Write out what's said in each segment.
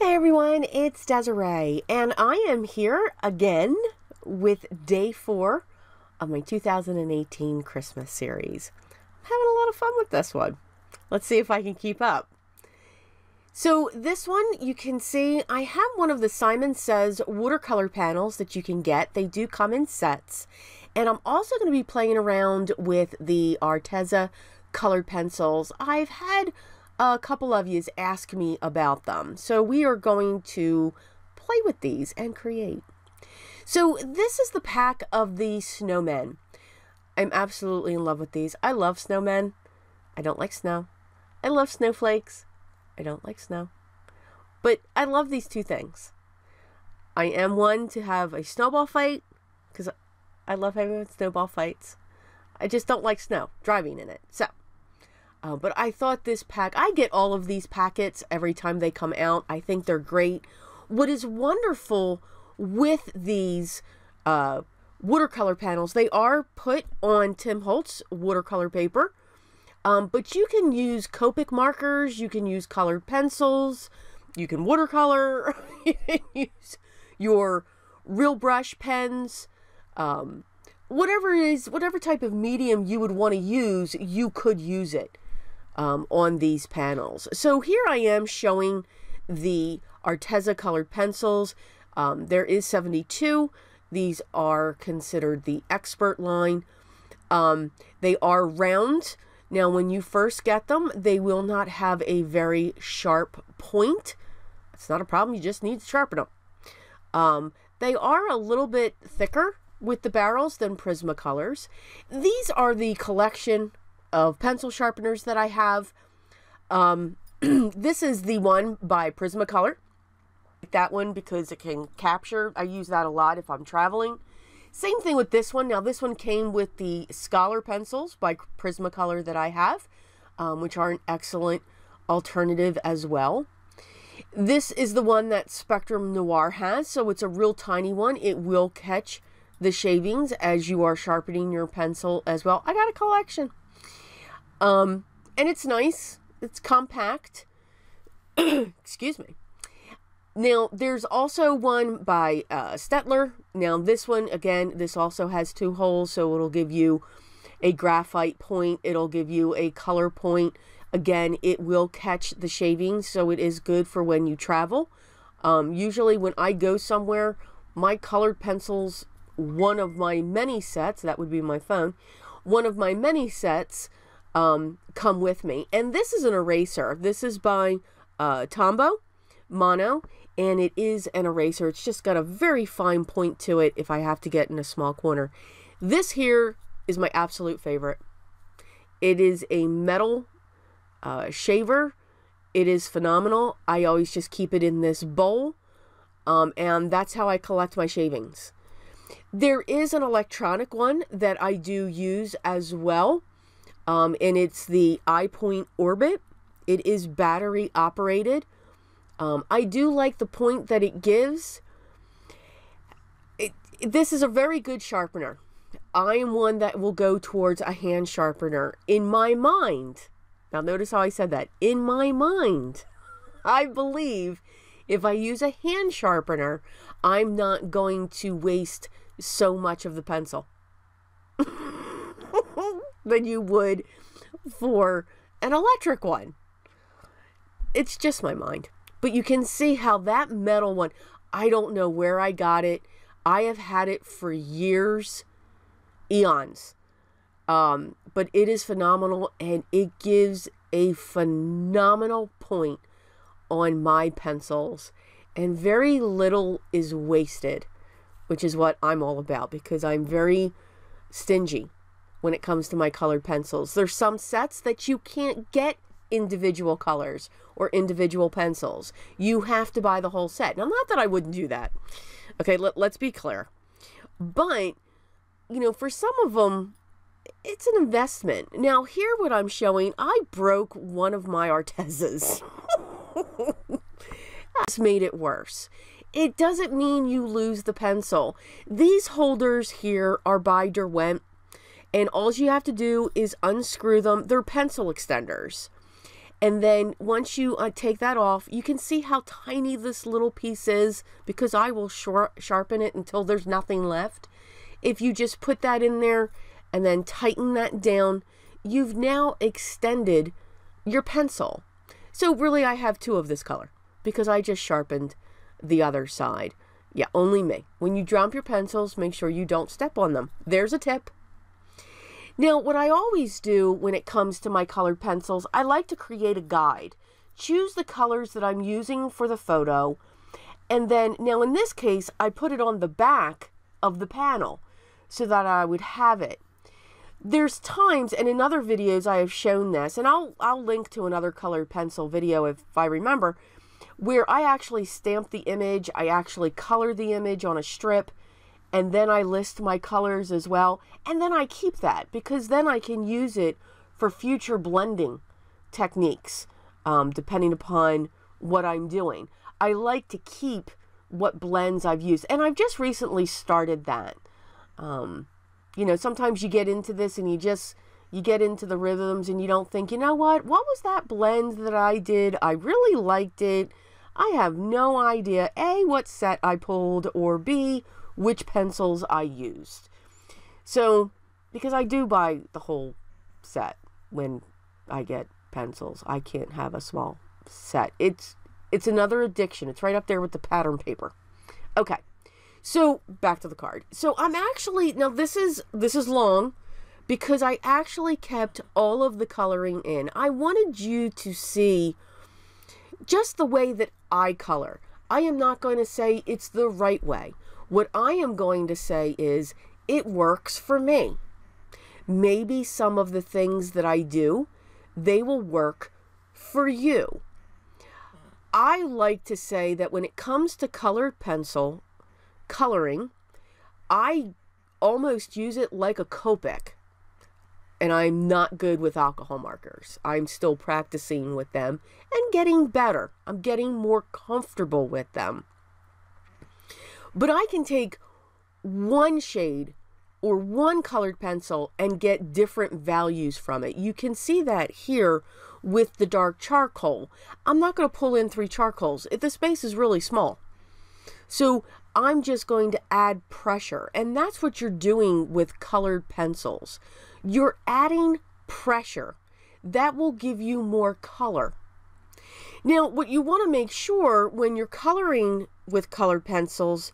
Hey everyone, it's Desiree, and I am here again with day 4 of my 2018 Christmas series. I'm having a lot of fun with this one. Let's see if I can keep up. So this one, you can see I have one of the Simon Says watercolor panels that you can get. They do come in sets. And I'm also going to be playing around with the Arteza colored pencils. I've had a couple of you ask me about them, so we are going to play with these and create. So this is the pack of the Snowmen. I'm absolutely in love with these. I love snowmen. I don't like snow. I love snowflakes. I don't like snow. But I love these two things. I am one to have a snowball fight because I love having snowball fights. I just don't like snow, driving in it. So but I thought this pack, I get all of these packets every time they come out. I think they're great. What is wonderful with these watercolor panels, they are put on Tim Holtz watercolor paper. But you can use Copic markers, you can use colored pencils, you can watercolor, you can use your real brush pens, whatever it is, whatever type of medium you would want to use, you could use it. On these panels. So here I am showing the Arteza colored pencils. There is 72. These are considered the expert line. They are round. Now when you first get them, they will not have a very sharp point. It's not a problem, you just need to sharpen them. They are a little bit thicker with the barrels than Prismacolors. These are the collection of pencil sharpeners that I have. This is the one by Prismacolor. That one because it can capture. I use that a lot if I'm traveling. Same thing with this one. Now this one came with the Scholar pencils by Prismacolor that I have, which are an excellent alternative as well. This is the one that Spectrum Noir has, so it's a real tiny one. It will catch the shavings as you are sharpening your pencil as well. I got a collection. And it's nice. It's compact. Excuse me. Now, there's also one by Stettler. Now, this one, again, this also has 2 holes, so it'll give you a graphite point. It'll give you a color point. Again, it will catch the shavings, so it is good for when you travel. Usually, when I go somewhere, my colored pencils, one of my many sets, that would be my phone, one of my many sets come with me. And this is an eraser. This is by Tombow Mono, and it is an eraser. It's just got a very fine point to it if I have to get in a small corner. This here is my absolute favorite. It is a metal shaver. It is phenomenal. I always just keep it in this bowl, and that's how I collect my shavings. There is an electronic one that I do use as well. And it's the iPoint Orbit. It is battery operated. I do like the point that it gives. This is a very good sharpener. I am one that will go towards a hand sharpener. In my mind, now notice how I said that. In my mind, I believe if I use a hand sharpener, I'm not going to waste so much of the pencil than you would for an electric one. It's just my mind. But you can see how that metal one, I don't know where I got it. I have had it for years, eons. But it is phenomenal, and it gives a phenomenal point on my pencils. And very little is wasted, which is what I'm all about, because I'm very stingy when it comes to my colored pencils. There's some sets that you can't get individual colors or individual pencils. You have to buy the whole set. Now, not that I wouldn't do that. Okay, let's be clear. But, you know, for some of them, it's an investment. Now, here what I'm showing, I broke one of my Artezas. That's made it worse. It doesn't mean you lose the pencil. These holders here are by Derwent. And all you have to do is unscrew them. They're pencil extenders. And then once you take that off, you can see how tiny this little piece is, because I will sharpen it until there's nothing left. If you just put that in there and then tighten that down, you've now extended your pencil. So really I have two of this color because I just sharpened the other side. Yeah, only me. When you drop your pencils, make sure you don't step on them. There's a tip. Now, what I always do when it comes to my colored pencils, I like to create a guide. Choose the colors that I'm using for the photo. And then, now in this case, I put it on the back of the panel so that I would have it. There's times, and in other videos I have shown this, and I'll link to another colored pencil video if I remember, where I actually stamp the image, I actually color the image on a strip, and then I list my colors as well, and then I keep that because then I can use it for future blending techniques, depending upon what I'm doing. I like to keep what blends I've used, and I've just recently started that. You know, sometimes you get into this and you get into the rhythms and you don't think, you know what was that blend that I did? I really liked it. I have no idea, A, what set I pulled, or B, which pencils I used. So, because I do buy the whole set when I get pencils. I can't have a small set. It's another addiction. It's right up there with the pattern paper. Okay. So, back to the card. So, I'm actually, now this is long because I actually kept all of the coloring in. I wanted you to see just the way that I color. I am not going to say it's the right way. What I am going to say is it works for me. Maybe some of the things that I do, they will work for you. I like to say that when it comes to colored pencil coloring, I almost use it like a Copic. And I'm not good with alcohol markers. I'm still practicing with them and getting better. I'm getting more comfortable with them. But I can take one shade or one colored pencil and get different values from it. You can see that here with the dark charcoal. I'm not going to pull in 3 charcoals. The space is really small. So I'm just going to add pressure. And that's what you're doing with colored pencils. You're adding pressure. That will give you more color. Now, what you want to make sure when you're coloring with colored pencils,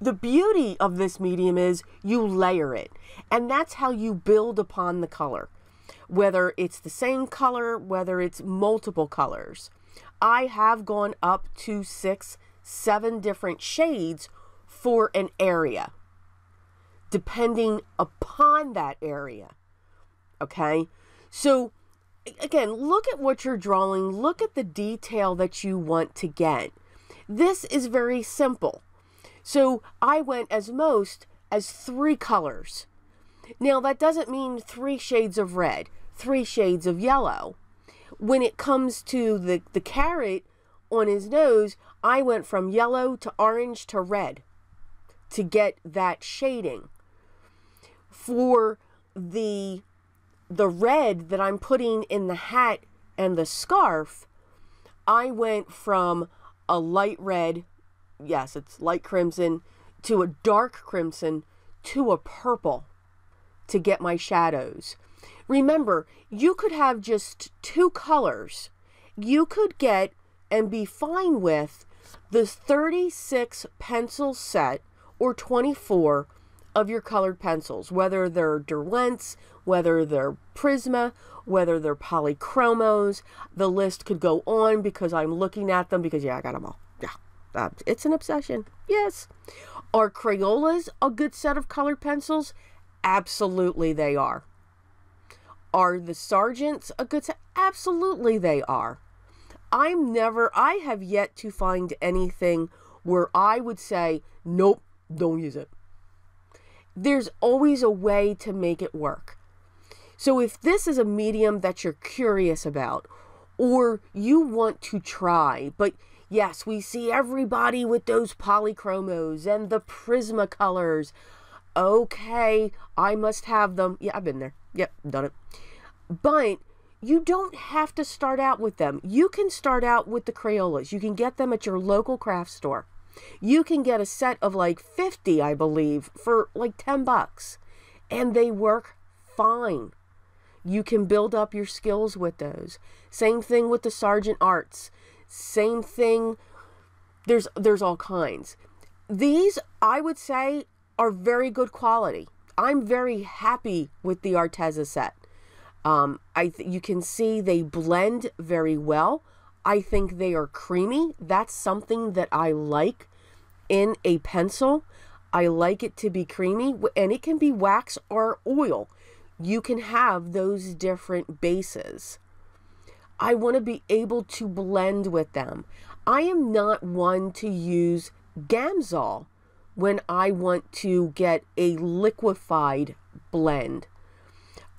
the beauty of this medium is you layer it. And that's how you build upon the color. Whether it's the same color, whether it's multiple colors. I have gone up to 6, 7 different shades for an area, depending upon that area. Okay? So, again, look at what you're drawing. Look at the detail that you want to get. This is very simple. So, I went as most as 3 colors. Now, that doesn't mean 3 shades of red, 3 shades of yellow. When it comes to the carrot on his nose, I went from yellow to orange to red to get that shading. For the red that I'm putting in the hat and the scarf, I went from a light red, yes, it's light crimson, to a dark crimson, to a purple to get my shadows. Remember, you could have just 2 colors. You could get and be fine with the 36 pencil set or 24 of your colored pencils, whether they're Derwents, whether they're Prisma, whether they're polychromos. The list could go on because I'm looking at them because, yeah, I got them all. Yeah, it's an obsession. Yes. Are Colorless a good set of colored pencils? Absolutely they are. Are the Sargents a good set? Absolutely they are. I have yet to find anything where I would say, nope, don't use it. There's always a way to make it work. So if this is a medium that you're curious about, or you want to try, but yes, we see everybody with those polychromos and the Prisma colors. Okay, I must have them. Yeah, I've been there. Yep, done it. But you don't have to start out with them. You can start out with the Crayolas. You can get them at your local craft store. You can get a set of like 50, I believe, for like 10 bucks. And they work fine. You can build up your skills with those. Same thing with the Sargent Arts. Same thing. There's all kinds. These, I would say, are very good quality. I'm very happy with the Arteza set. You can see they blend very well. I think they are creamy. That's something that I like in a pencil. I like it to be creamy, and it can be wax or oil. You can have those different bases. I want to be able to blend with them. I am not one to use Gamsol when I want to get a liquefied blend.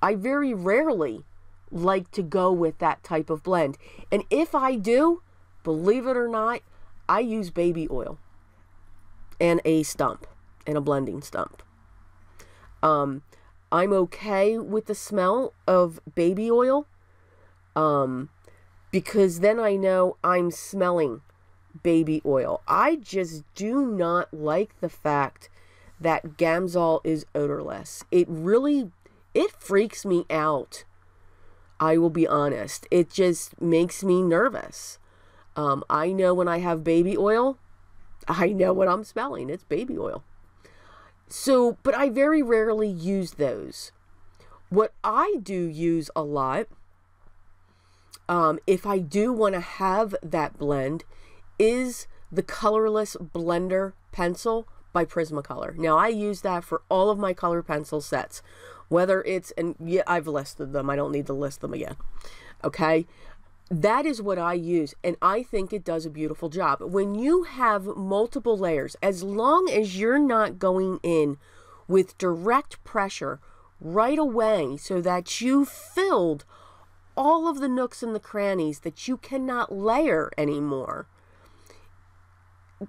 I very rarely like to go with that type of blend. And if I do, believe it or not, I use baby oil and a stump and a blending stump. I'm okay with the smell of baby oil because then I know I'm smelling baby oil. I just do not like the fact that Gamsol is odorless. It freaks me out. I will be honest. It just makes me nervous. I know when I have baby oil, I know what I'm smelling. It's baby oil. So, but I very rarely use those. What I do use a lot, if I do want to have that blend, is the Colorless Blender Pencil by Prismacolor. Now, I use that for all of my color pencil sets. Whether it's, and yeah, I've listed them. I don't need to list them again. Okay? That is what I use, and I think it does a beautiful job. When you have multiple layers, as long as you're not going in with direct pressure right away so that you filled all of the nooks and the crannies that you cannot layer anymore,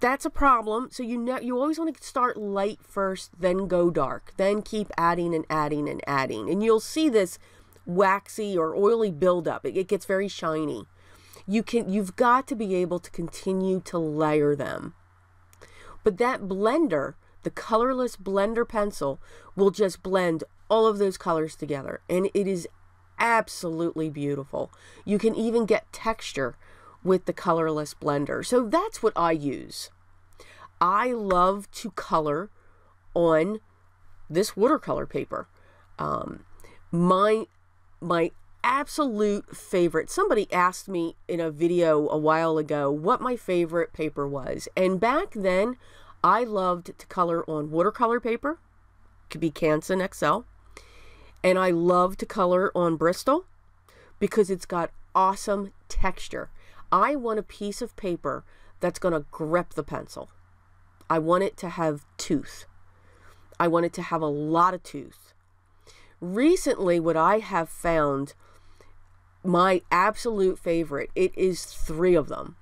that's a problem. So you always want to start light first, then go dark, then keep adding and adding and adding. And you'll see this waxy or oily buildup. It gets very shiny. You've got to be able to continue to layer them. But that blender, the Colorless Blender Pencil, will just blend all of those colors together. And it is absolutely beautiful. You can even get texture with the Colorless Blender. So that's what I use. I love to color on this watercolor paper. My absolute favorite, somebody asked me in a video a while ago what my favorite paper was. And back then, I loved to color on watercolor paper. It could be Canson XL. And I love to color on Bristol because it's got awesome texture. I want a piece of paper that's going to grip the pencil. I want it to have tooth. I want it to have a lot of tooth. Recently, what I have found, my absolute favorite, it is 3 of them.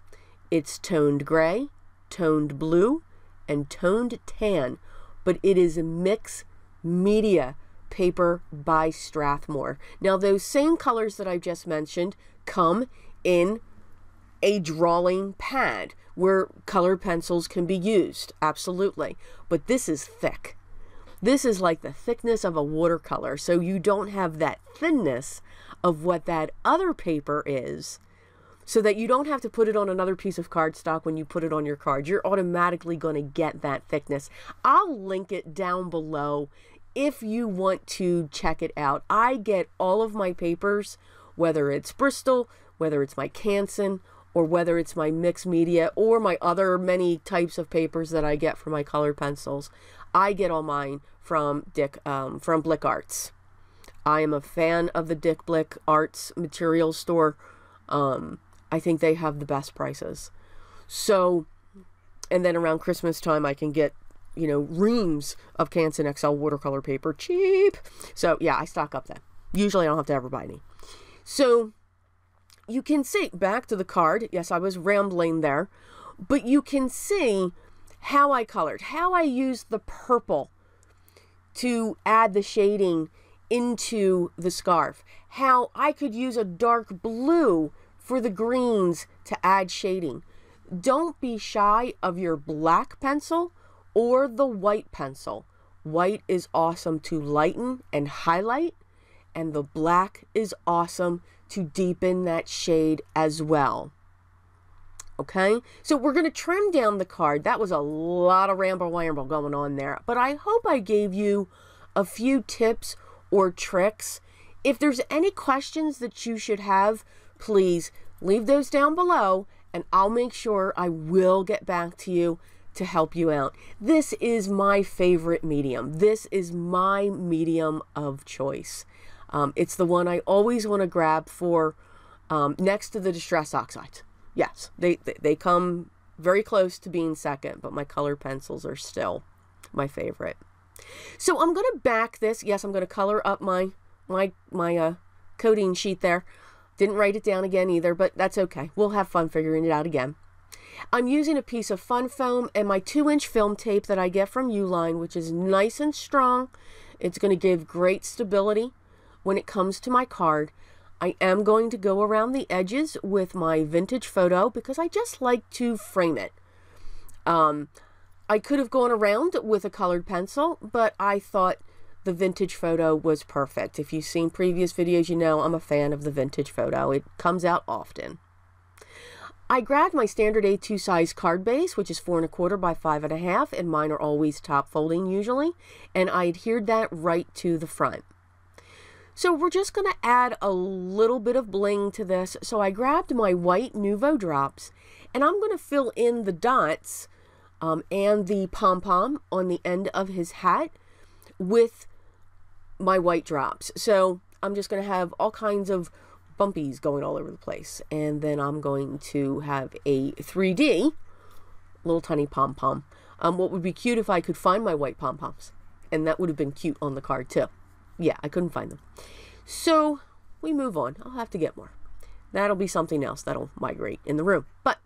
It's toned gray, toned blue, and toned tan. But it is a mixed media paper by Strathmore. Now, those same colors that I've just mentioned come in a drawing pad where colored pencils can be used. Absolutely. But this is thick. This is like the thickness of a watercolor. So you don't have that thinness of what that other paper is, so that you don't have to put it on another piece of cardstock when you put it on your card. You're automatically going to get that thickness. I'll link it down below if you want to check it out. I get all of my papers, whether it's Bristol, whether it's my Canson, or whether it's my mixed media, or my other many types of papers that I get for my colored pencils. I get all mine from Blick Arts. I am a fan of the Dick Blick Arts materials store. I think they have the best prices. So, and then around Christmas time, I can get, you know, reams of Canson XL watercolor paper cheap. So yeah, I stock up then. Usually I don't have to ever buy any. So you can see, back to the card. Yes, I was rambling there, but you can see how I colored, how I used the purple to add the shading into the scarf, how I could use a dark blue for the greens to add shading. Don't be shy of your black pencil or the white pencil. White is awesome to lighten and highlight, and the black is awesome to deepen that shade as well. Okay, so we're going to trim down the card. That was a lot of ramble going on there, but I hope I gave you a few tips or tricks. If there's any questions that you should have, please leave those down below, and I'll make sure I will get back to you to help you out. This is my favorite medium. This is my medium of choice. It's the one I always want to grab for next to the Distress Oxides. Yes, they come very close to being second, but my colored pencils are still my favorite. So I'm going to back this. Yes, I'm going to color up my coating sheet there. Didn't write it down again either, but that's okay. We'll have fun figuring it out again. I'm using a piece of fun foam and my 2-inch film tape that I get from Uline, which is nice and strong. It's going to give great stability when it comes to my card. I am going to go around the edges with my vintage photo because I just like to frame it. I could have gone around with a colored pencil, but I thought the vintage photo was perfect. If you've seen previous videos, you know I'm a fan of the vintage photo. It comes out often. I grabbed my standard A2 size card base, which is 4 1/4 by 5 1/2, and mine are always top folding usually, and I adhered that right to the front. So we're just going to add a little bit of bling to this. So I grabbed my white Nuvo drops, and I'm going to fill in the dots and the pom-pom on the end of his hat with my white drops. So I'm just going to have all kinds of bumpies going all over the place. And then I'm going to have a 3D little tiny pom-pom. What would be cute if I could find my white pom-poms. And that would have been cute on the card too. Yeah, I couldn't find them. So we move on. I'll have to get more. That'll be something else that'll migrate in the room. But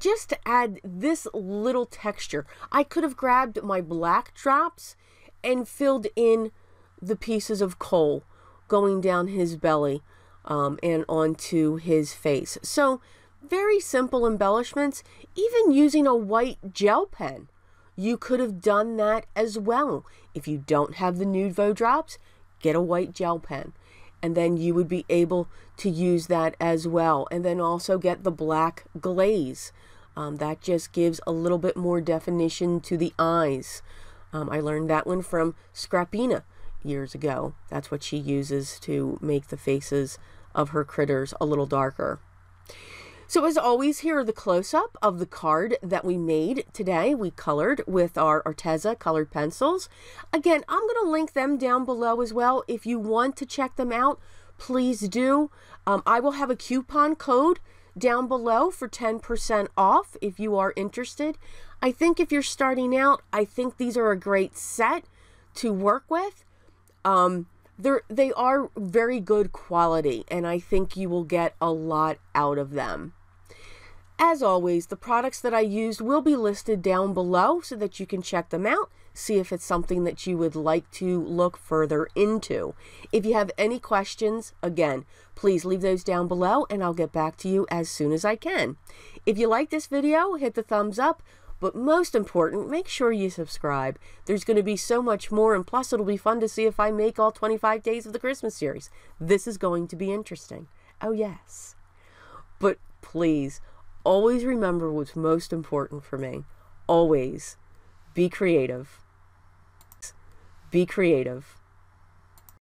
just to add this little texture, I could have grabbed my black drops and filled in the pieces of coal going down his belly and onto his face. So very simple embellishments, even using a white gel pen. You could have done that as well. If you don't have the Nuvo drops, get a white gel pen. And then you would be able to use that as well. And then also get the black glaze. That just gives a little bit more definition to the eyes. I learned that one from Scrappina years ago. That's what she uses to make the faces of her critters a little darker. So as always, here are the close-up of the card that we made today. We colored with our Arteza colored pencils. Again, I'm going to link them down below as well. If you want to check them out, please do. I will have a coupon code down below for 10% off if you are interested. I think if you're starting out, I think these are a great set to work with. They are very good quality, and I think you will get a lot out of them. As always, the products that I used will be listed down below so that you can check them out, see if it's something that you would like to look further into. If you have any questions, again, please leave those down below and I'll get back to you as soon as I can. If you like this video, hit the thumbs up. But most important, make sure you subscribe. There's going to be so much more, and plus it'll be fun to see if I make all 25 days of the Christmas series. This is going to be interesting. Oh yes. But please, always remember what's most important for me. Always be creative. Be creative.